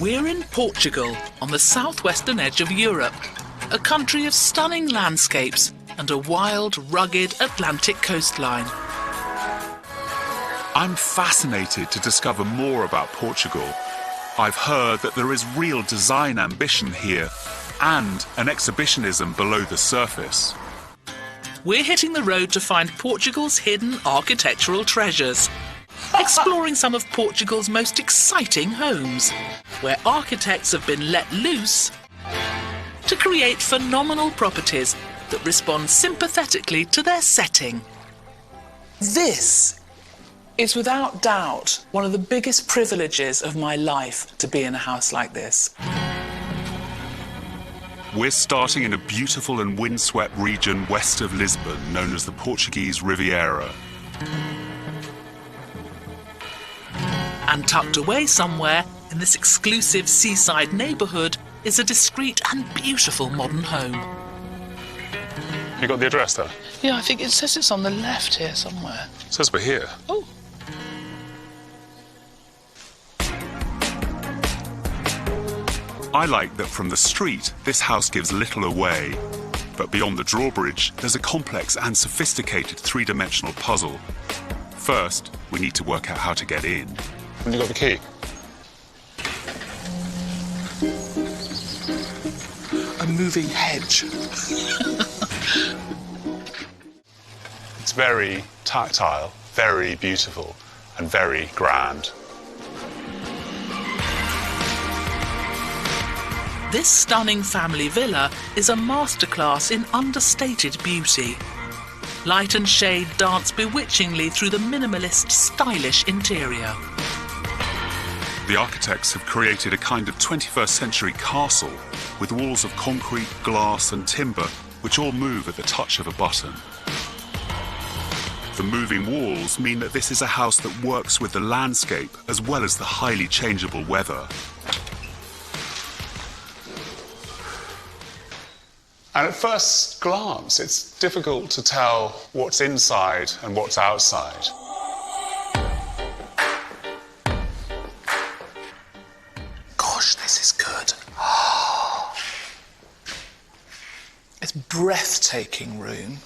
We're in Portugal, on the southwestern edge of Europe, a country of stunning landscapes and a wild, rugged Atlantic coastline. I'm fascinated to discover more about Portugal. I've heard that there is real design ambition here and an exhibitionism below the surface. We're hitting the road to find Portugal's hidden architectural treasures, exploring some of Portugal's most exciting homes, where architects have been let loose to create phenomenal properties that respond sympathetically to their setting. This is without doubt one of the biggest privileges of my life, to be in a house like this. We're starting in a beautiful and windswept region west of Lisbon, known as the Portuguese Riviera. And tucked away somewhere in this exclusive seaside neighbourhood is a discreet and beautiful modern home. You got the address there? Yeah, I think it says it's on the left here somewhere. It says we're here. Oh. I like that from the street, this house gives little away. But beyond the drawbridge, there's a complex and sophisticated three-dimensional puzzle. First, we need to work out how to get in. Have you got the key? A moving hedge. It's very tactile, very beautiful, and very grand. This stunning family villa is a masterclass in understated beauty. Light and shade dance bewitchingly through the minimalist, stylish interior. The architects have created a kind of 21st century castle with walls of concrete, glass and timber which all move at the touch of a button. The moving walls mean that this is a house that works with the landscape as well as the highly changeable weather. And at first glance, it's difficult to tell what's inside and what's outside. Gosh, this is good. It's a breathtaking room.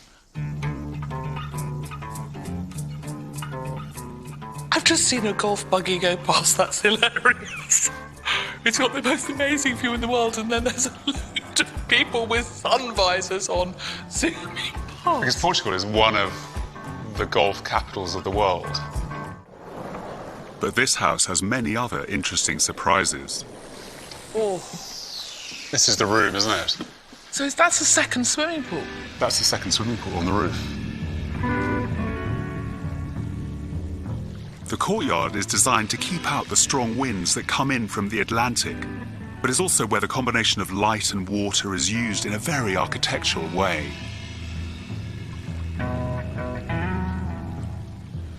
I've just seen a golf buggy go past. That's hilarious. It's got the most amazing view in the world, and then there's a load of people with sun visors on zooming past. Because Portugal is one of the golf capitals of the world. But this house has many other interesting surprises. Oh. This is the room, isn't it? So that's a second swimming pool? That's the second swimming pool on the roof. The courtyard is designed to keep out the strong winds that come in from the Atlantic, but is also where the combination of light and water is used in a very architectural way.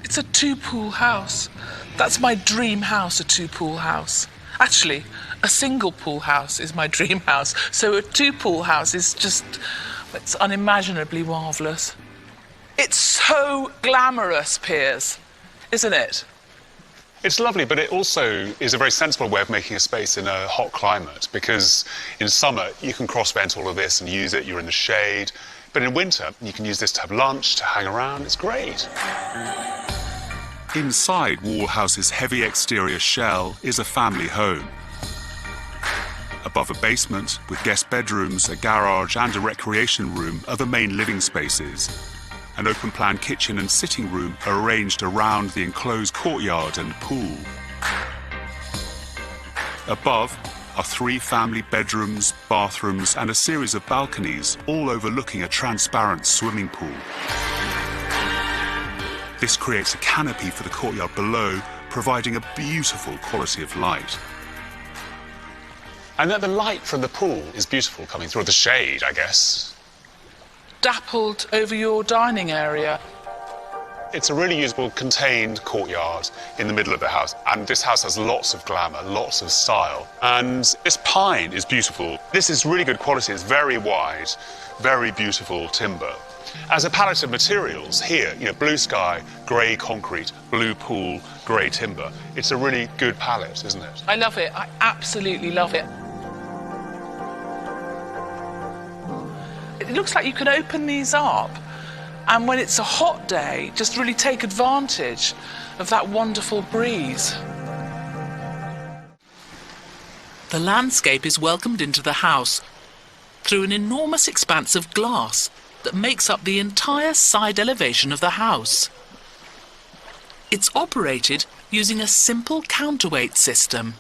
It's a two-pool house. That's my dream house, a two-pool house. Actually, a single-pool house is my dream house, so a two-pool house is just, it's unimaginably marvellous. It's so glamorous, Piers, isn't it? It's lovely, but it also is a very sensible way of making a space in a hot climate, because in summer you can cross-vent all of this and use it, you're in the shade, but in winter you can use this to have lunch, to hang around, it's great. Inside Wall House's heavy exterior shell is a family home. Above a basement, with guest bedrooms, a garage and a recreation room are the main living spaces. An open-plan kitchen and sitting room are arranged around the enclosed courtyard and pool. Above are 3 family bedrooms, bathrooms and a series of balconies, all overlooking a transparent swimming pool. This creates a canopy for the courtyard below, providing a beautiful quality of light. And that the light from the pool is beautiful, coming through the shade, I guess. Dappled over your dining area. It's a really usable, contained courtyard in the middle of the house. And this house has lots of glamour, lots of style. And this pine is beautiful. This is really good quality. It's very wide, very beautiful timber. As a palette of materials, here, blue sky, grey concrete, blue pool, grey timber, it's a really good palette, isn't it? I love it. I absolutely love it. It looks like you can open these up and when it's a hot day, just really take advantage of that wonderful breeze. The landscape is welcomed into the house through an enormous expanse of glass that makes up the entire side elevation of the house. It's operated using a simple counterweight system.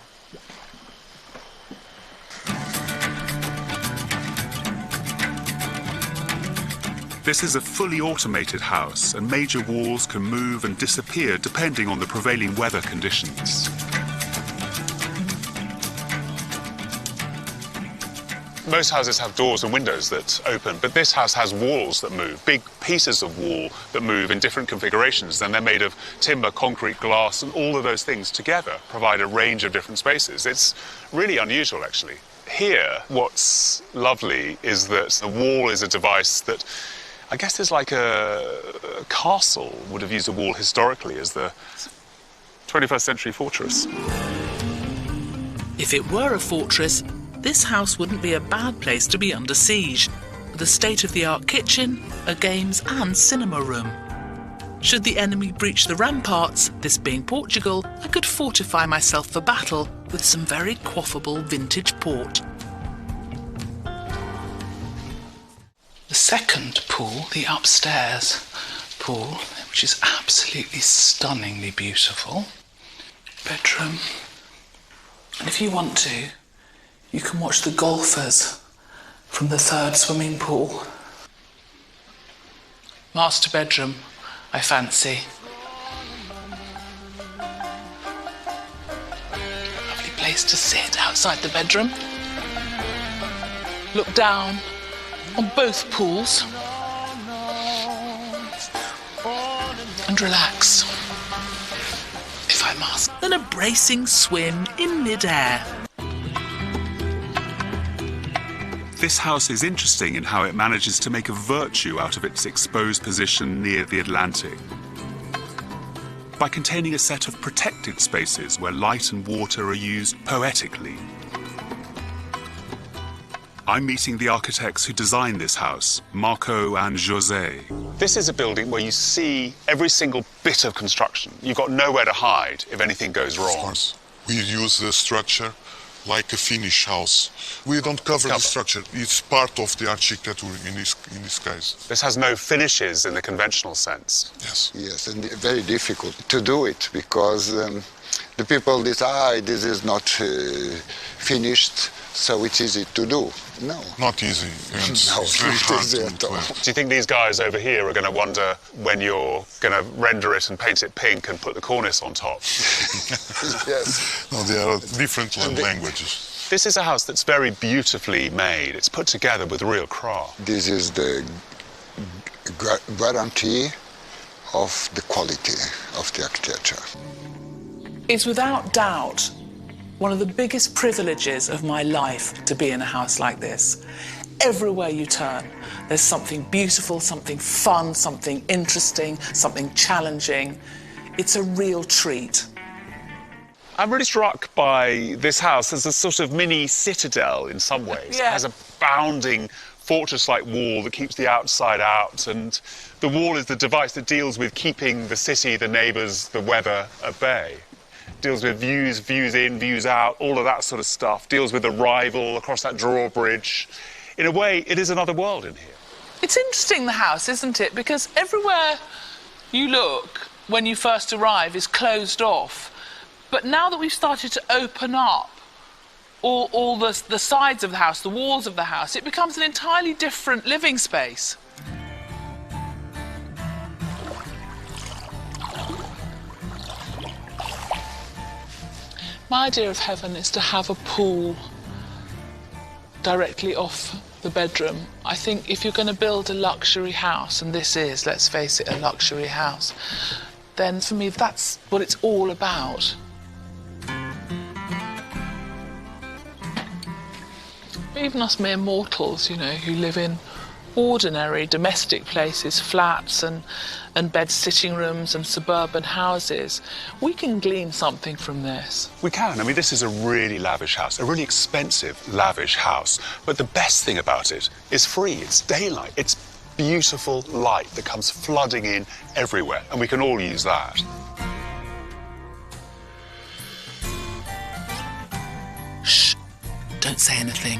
This is a fully automated house, and major walls can move and disappear depending on the prevailing weather conditions. Most houses have doors and windows that open, but this house has walls that move, big pieces of wall that move in different configurations, and they're made of timber, concrete, glass, and all of those things together provide a range of different spaces. It's really unusual, actually. Here, what's lovely is that the wall is a device that I guess is like a castle would have used a wall historically as the 21st century fortress. If it were a fortress, this house wouldn't be a bad place to be under siege, with a state-of-the-art kitchen, a games and cinema room. Should the enemy breach the ramparts, this being Portugal, I could fortify myself for battle with some very quaffable vintage port. The second pool, the upstairs pool, which is absolutely stunningly beautiful. Bedroom. And if you want to, you can watch the golfers from the third swimming pool. Master bedroom, I fancy. Lovely place to sit outside the bedroom. Look down on both pools and relax, if I must. Then a bracing swim in mid-air. This house is interesting in how it manages to make a virtue out of its exposed position near the Atlantic. By containing a set of protected spaces where light and water are used poetically. I'm meeting the architects who designed this house, Marco and José. This is a building where you see every single bit of construction. You've got nowhere to hide if anything goes wrong. Of course. We use the structure like a finished house. We don't cover the structure. It's part of the architecture in this case. This has no finishes in the conventional sense. Yes. Yes, and very difficult to do it because the people decide this is not finished, so it's easy to do. No. Not easy. And No, it's very it hard isn't to at all. Do you think these guys over here are going to wonder when you're going to render it and paint it pink and put the cornice on top? Yes. No, they are different languages. This is a house that's very beautifully made. It's put together with real craft. This is the guarantee of the quality of the architecture. It's without doubt one of the biggest privileges of my life to be in a house like this. Everywhere you turn, there's something beautiful, something fun, something interesting, something challenging. It's a real treat. I'm really struck by this house as a sort of mini citadel in some ways. Yeah. It has a bounding fortress-like wall that keeps the outside out, and the wall is the device that deals with keeping the city, the neighbours, the weather at bay. Deals with views, views in, views out, all of that sort of stuff. Deals with arrival across that drawbridge. In a way, it is another world in here. It's interesting, the house, isn't it? Because everywhere you look when you first arrive is closed off. But now that we've started to open up all the sides of the house, the walls of the house, it becomes an entirely different living space. My idea of heaven is to have a pool directly off the bedroom. I think if you're going to build a luxury house, and this is, let's face it, a luxury house, then for me that's what it's all about. Even us mere mortals, you know, who live in ordinary domestic places, flats and bed sitting rooms and suburban houses, we can glean something from this. We can. I mean, this is a really lavish house, a really expensive, lavish house. But the best thing about it is free. It's daylight. It's beautiful light that comes flooding in everywhere, and we can all use that. Shh, don't say anything.